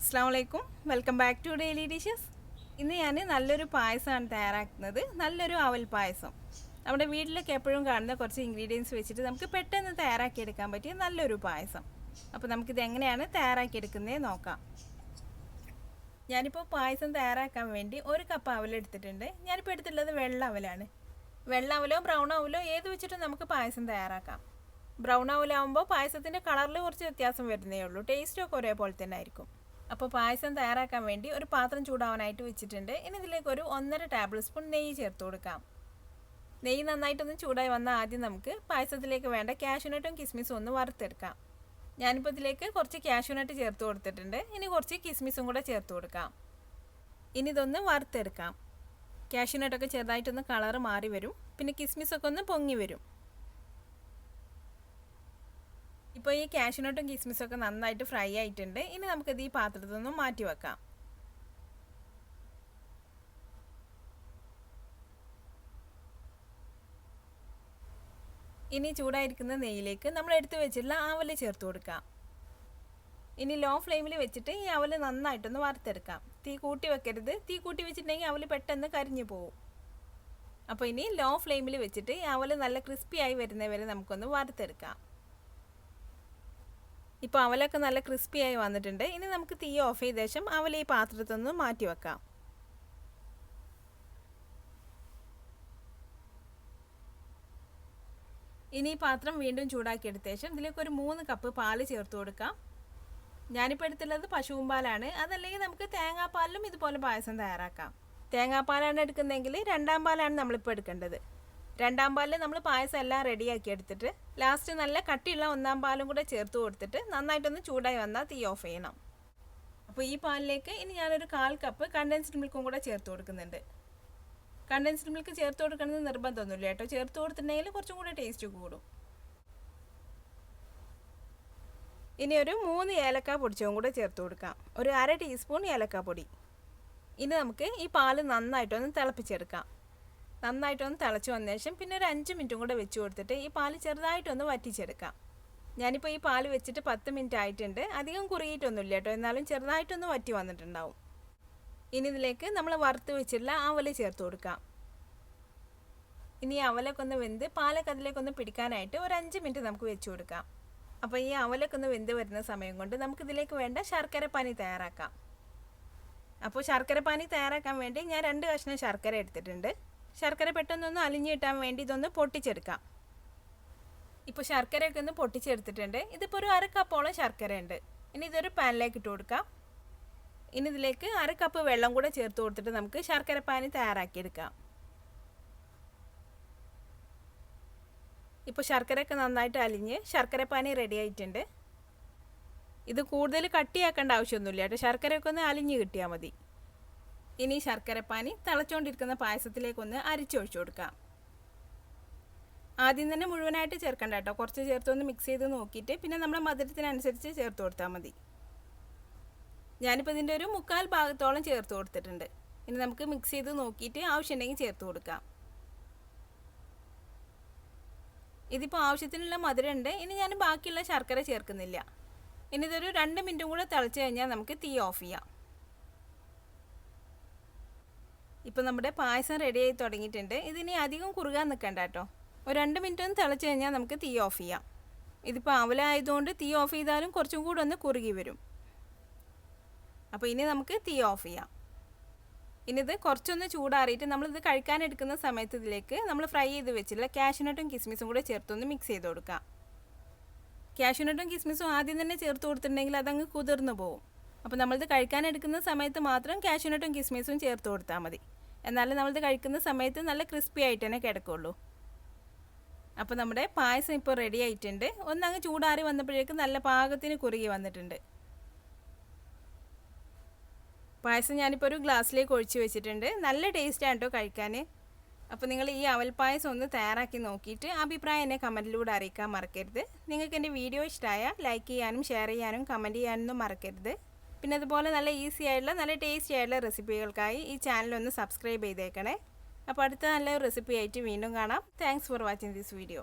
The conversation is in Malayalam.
Assalamualaikum. Welcome back to Daily Dishes. ഇന്ന് ഞാൻ നല്ലൊരു പായസമാണ് തയ്യാറാക്കുന്നത്. നല്ലൊരു അവൽ പായസം. നമ്മുടെ വീട്ടിലൊക്കെ എപ്പോഴും കാണുന്ന കുറച്ച് ഇൻഗ്രീഡിയൻസ് വെച്ചിട്ട് നമുക്ക് പെട്ടെന്ന് തയ്യാറാക്കി എടുക്കാൻ പറ്റിയ നല്ലൊരു പായസം. അപ്പോൾ നമുക്കിത് എങ്ങനെയാണ് തയ്യാറാക്കി എടുക്കുന്നത് നോക്കാം. ഞാനിപ്പോൾ പായസം തയ്യാറാക്കാൻ വേണ്ടി 1 കപ്പ് അവൽ എടുത്തിട്ടുണ്ട്. ഞാനിപ്പോൾ എടുത്തിട്ടുള്ളത് വെള്ള അവലാണ്. വെള്ള അവലോ ബ്രൗൺ അവലോ ഏത് വെച്ചിട്ടും നമുക്ക് പായസം തയ്യാറാക്കാം. ബ്രൗൺ അവലാകുമ്പോൾ പായസത്തിൻ്റെ കളറിൽ കുറച്ച് വ്യത്യാസം വരുന്നേ ഉള്ളൂ. ടേസ്റ്റൊക്കെ ഒരേപോലെ തന്നെ ആയിരിക്കും. അപ്പോൾ പായസം തയ്യാറാക്കാൻ വേണ്ടി ഒരു പാത്രം ചൂടാവാനായിട്ട് വെച്ചിട്ടുണ്ട്. ഇനി ഇതിലേക്ക് ഒരു 1.5 ടേബിൾ സ്പൂൺ നെയ്യ് ചേർത്ത് കൊടുക്കാം. നെയ്യ് നന്നായിട്ടൊന്ന് ചൂടായി വന്നാൽ ആദ്യം നമുക്ക് പായസത്തിലേക്ക് വേണ്ട കാഷ്യൂനട്ടും കിസ്മിസും ഒന്ന് വറുത്തെടുക്കാം. ഞാനിപ്പോൾ ഇതിലേക്ക് കുറച്ച് കാഷ്യൂനട്ട് ചേർത്ത് കൊടുത്തിട്ടുണ്ട്. ഇനി കുറച്ച് കിസ്മിസും കൂടെ ചേർത്ത് കൊടുക്കാം. ഇനി ഇതൊന്ന് വറുത്തെടുക്കാം. കാഷ്യൂനട്ടൊക്കെ ചെറുതായിട്ടൊന്ന് കളറ് മാറി വരും. പിന്നെ കിസ്മിസൊക്കെ ഒന്ന് പൊങ്ങി വരും. ഇപ്പോൾ ഈ കാഷ്യൂനട്ടും കിസ്മിസൊക്കെ നന്നായിട്ട് ഫ്രൈ ആയിട്ടുണ്ട്. ഇനി നമുക്കിത് ഈ പാത്രത്തിൽ നിന്നും മാറ്റി വെക്കാം. ഇനി ചൂടായിരിക്കുന്ന നെയ്യിലേക്ക് നമ്മൾ എടുത്തു വെച്ചിട്ടുള്ള അവൽ ചേർത്ത് കൊടുക്കാം. ഇനി ലോ ഫ്ലെയിമിൽ വെച്ചിട്ട് ഈ അവൽ നന്നായിട്ടൊന്ന് വറുത്തെടുക്കാം. തീ കൂട്ടി വെക്കരുത്. തീ കൂട്ടി വെച്ചിട്ടുണ്ടെങ്കിൽ അവൽ പെട്ടെന്ന് കരിഞ്ഞു പോകും. അപ്പോൾ ഇനി ലോ ഫ്ലെയിമിൽ വെച്ചിട്ട് ഈ അവൽ നല്ല ക്രിസ്പി ആയി വരുന്നവരെ നമുക്കൊന്ന് വറുത്തെടുക്കാം. ഇപ്പോൾ അവലൊക്കെ നല്ല ക്രിസ്പി ആയി വന്നിട്ടുണ്ട്. ഇനി നമുക്ക് തീ ഓഫ് ചെയ്ത ശേഷം അവൽ ഈ പാത്രത്തിൽ നിന്ന് മാറ്റി വെക്കാം. ഇനി ഈ പാത്രം വീണ്ടും ചൂടാക്കി എടുത്ത ശേഷം ഇതിലേക്ക് ഒരു 3 കപ്പ് പാൽ ചേർത്ത് കൊടുക്കാം. ഞാനിപ്പോൾ എടുത്തുള്ളത് പശുവും പാലാണ്. അതല്ലെങ്കിൽ നമുക്ക് തേങ്ങാപ്പാലിലും ഇതുപോലെ പായസം തയ്യാറാക്കാം. തേങ്ങാപ്പാലാണ് എടുക്കുന്നതെങ്കിൽ 2ാം പാലാണ് നമ്മളിപ്പോൾ എടുക്കേണ്ടത്. 2ാം പാലിൽ നമ്മൾ പായസം എല്ലാം റെഡിയാക്കി എടുത്തിട്ട് ലാസ്റ്റ് നല്ല കട്ടിയുള്ള 1ാം പാലും കൂടെ ചേർത്ത് കൊടുത്തിട്ട് നന്നായിട്ടൊന്ന് ചൂടായി വന്നാൽ തീ ഓഫ് ചെയ്യണം. അപ്പോൾ ഈ പാലിലേക്ക് ഇനി ഞാനൊരു 1/4 കപ്പ് കണ്ടൻസ്ഡ് മിൽക്കും കൂടെ ചേർത്ത് കൊടുക്കുന്നുണ്ട്. കണ്ടൻസ്ഡ് മിൽക്ക് ചേർത്ത് കൊടുക്കുന്നത് നിർബന്ധമൊന്നുമില്ല കേട്ടോ. ചേർത്ത് കൊടുത്തിട്ടുണ്ടെങ്കിൽ കുറച്ചും കൂടെ ടേസ്റ്റ് കൂടും. ഇനി ഒരു 3 ഏലക്ക പൊടിച്ചതും കൂടെ ചേർത്ത് കൊടുക്കാം. ഒരു 1/2 ടീസ്പൂൺ ഏലക്കാപ്പൊടി. ഇനി നമുക്ക് ഈ പാല് നന്നായിട്ടൊന്ന് തിളപ്പിച്ചെടുക്കാം. നന്നായിട്ടൊന്ന് തിളച്ച് വന്ന ശേഷം പിന്നെ ഒരു 5 മിനിറ്റും കൂടെ വെച്ച് കൊടുത്തിട്ട് ഈ പാല് ചെറുതായിട്ടൊന്ന് വറ്റിച്ചെടുക്കാം. ഞാനിപ്പോൾ ഈ പാല് വെച്ചിട്ട് 10 മിനിറ്റ് ആയിട്ടുണ്ട്. അധികം കുറുകിയിട്ടൊന്നുമില്ല കേട്ടോ. എന്നാലും ചെറുതായിട്ടൊന്ന് വറ്റി വന്നിട്ടുണ്ടാവും. ഇനി ഇതിലേക്ക് നമ്മൾ വറുത്ത് വെച്ചിട്ടുള്ള അവൽ ചേർത്ത് കൊടുക്കാം. ഇനി അവലൊക്കെ ഒന്ന് വെന്ത് പാലൊക്കെ അതിലേക്കൊന്ന് പിടിക്കാനായിട്ട് ഒരു 5 മിനിറ്റ് നമുക്ക് വെച്ച് കൊടുക്കാം. അപ്പോൾ ഈ അവലൊക്കെ ഒന്ന് വെന്ത് വരുന്ന സമയം കൊണ്ട് നമുക്കിതിലേക്ക് വേണ്ട ശർക്കര പാനി തയ്യാറാക്കാം. അപ്പോൾ ശർക്കര പാനി തയ്യാറാക്കാൻ വേണ്ടി ഞാൻ 2 കഷ്ണം ശർക്കര എടുത്തിട്ടുണ്ട്. ശർക്കര പെട്ടെന്നൊന്ന് അലിഞ്ഞ് കിട്ടാൻ വേണ്ടി ഇതൊന്ന് പൊട്ടിച്ചെടുക്കാം. ഇപ്പോൾ ശർക്കരയൊക്കെ ഒന്ന് പൊട്ടിച്ചെടുത്തിട്ടുണ്ട്. ഇതിപ്പോൾ ഒരു 1/2 കപ്പോളം ശർക്കര ഉണ്ട്. ഇനി ഇതൊരു പാനിലേക്ക് ഇട്ട് കൊടുക്കാം. ഇനി ഇതിലേക്ക് 1/2 കപ്പ് വെള്ളം കൂടെ ചേർത്ത് കൊടുത്തിട്ട് നമുക്ക് ശർക്കര പാനി തയ്യാറാക്കിയെടുക്കാം. ഇപ്പോൾ ശർക്കരയൊക്കെ നന്നായിട്ട് അലിഞ്ഞ് ശർക്കര പാനി റെഡി ആയിട്ടുണ്ട്. ഇത് കൂടുതൽ കട്ടിയാക്കേണ്ട ആവശ്യമൊന്നുമില്ല കേട്ടോ. ശർക്കരയൊക്കെ ഒന്ന് അലിഞ്ഞ് കിട്ടിയാൽ മതി. ഇനി ശർക്കരപ്പാനി തിളച്ചുകൊണ്ടിരിക്കുന്ന പായസത്തിലേക്കൊന്ന് അരിച്ചൊഴിച്ചു കൊടുക്കാം. ആദ്യം തന്നെ മുഴുവനായിട്ട് ചേർക്കണ്ട കേട്ടോ. കുറച്ച് ചേർത്തൊന്ന് മിക്സ് ചെയ്ത് നോക്കിയിട്ട് പിന്നെ നമ്മുടെ മധുരത്തിനനുസരിച്ച് ചേർത്ത് കൊടുത്താൽ മതി. ഞാനിപ്പോൾ ഇതിൻ്റെ ഒരു 1/4 ഭാഗത്തോളം ചേർത്ത് കൊടുത്തിട്ടുണ്ട്. ഇനി നമുക്ക് മിക്സ് ചെയ്ത് നോക്കിയിട്ട് ആവശ്യമുണ്ടെങ്കിൽ ചേർത്ത് കൊടുക്കാം. ഇതിപ്പോൾ ആവശ്യത്തിനുള്ള മധുരം ഉണ്ട്. ഇനി ഞാൻ ബാക്കിയുള്ള ശർക്കര ചേർക്കുന്നില്ല. ഇനി ഇതൊരു 2 മിനിറ്റും കൂടെ തിളച്ച് കഴിഞ്ഞാൽ നമുക്ക് തീ ഓഫ് ചെയ്യാം. ഇപ്പോൾ നമ്മുടെ പായസം റെഡി ആയി തുടങ്ങിയിട്ടുണ്ട്. ഇതിനി അധികം കുറുകാൻ നിൽക്കണ്ട കേട്ടോ. ഒരു 2 മിനിറ്റ് ഒന്ന് തിളച്ച് കഴിഞ്ഞാൽ നമുക്ക് തീ ഓഫ് ചെയ്യാം. ഇതിപ്പോൾ അവലായതുകൊണ്ട് തീ ഓഫ് ചെയ്താലും കുറച്ചും കൂടെ ഒന്ന് കുറുകി വരും. അപ്പോൾ ഇനി നമുക്ക് തീ ഓഫ് ചെയ്യാം. ഇനി ഇത് കുറച്ചൊന്ന് ചൂടാറിയിട്ട് നമ്മളിത് കഴിക്കാനെടുക്കുന്ന സമയത്ത് ഇതിലേക്ക് നമ്മൾ ഫ്രൈ ചെയ്ത് വെച്ചിട്ടുള്ള കാഷ്യൂനട്ടും കിസ്മിസും കൂടെ ചേർത്തൊന്ന് മിക്സ് ചെയ്ത് കൊടുക്കാം. കാഷ്യൂനട്ടും കിസ്മിസും ആദ്യം തന്നെ ചേർത്ത് കൊടുത്തിട്ടുണ്ടെങ്കിൽ അതങ്ങ് കുതിർന്നു പോകും. അപ്പോൾ നമ്മളിത് കഴിക്കാനെടുക്കുന്ന സമയത്ത് മാത്രം കാഷ്യൂനട്ടും കിസ്മിസും ചേർത്ത് കൊടുത്താൽ മതി. എന്നാലും നമ്മളിത് കഴിക്കുന്ന സമയത്ത് നല്ല ക്രിസ്പി ആയിട്ട് തന്നെ കിടക്കുള്ളൂ. അപ്പോൾ നമ്മുടെ പായസം ഇപ്പോൾ റെഡി ആയിട്ടുണ്ട്. ഒന്നങ്ങ് ചൂടാറി വന്നപ്പോഴേക്കും നല്ല പാകത്തിന് കുറുകി വന്നിട്ടുണ്ട്. പായസം ഞാനിപ്പോൾ ഒരു ഗ്ലാസ്സിലേക്ക് ഒഴിച്ച് വെച്ചിട്ടുണ്ട്. നല്ല ടേസ്റ്റാണ് കേട്ടോ കഴിക്കാൻ. അപ്പോൾ നിങ്ങൾ ഈ അവൽ പായസം ഒന്ന് തയ്യാറാക്കി നോക്കിയിട്ട് അഭിപ്രായം എന്നെ കമൻറ്റിലൂടെ അറിയിക്കാൻ മറക്കരുത്. നിങ്ങൾക്ക് എൻ്റെ വീഡിയോ ഇഷ്ടമായാൽ ലൈക്ക് ചെയ്യാനും ഷെയർ ചെയ്യാനും കമൻറ്റ് ചെയ്യാനൊന്നും മറക്കരുത്. പിന്നെ അതുപോലെ നല്ല ഈസി ആയിട്ടുള്ള നല്ല ടേസ്റ്റി ആയിട്ടുള്ള റെസിപ്പികൾക്കായി ഈ ചാനലൊന്ന് സബ്സ്ക്രൈബ് ചെയ്തേക്കണേ. അപ്പോൾ അടുത്ത നല്ലൊരു റെസിപ്പി ആയിട്ട് വീണ്ടും കാണാം. Thanks for watching this video.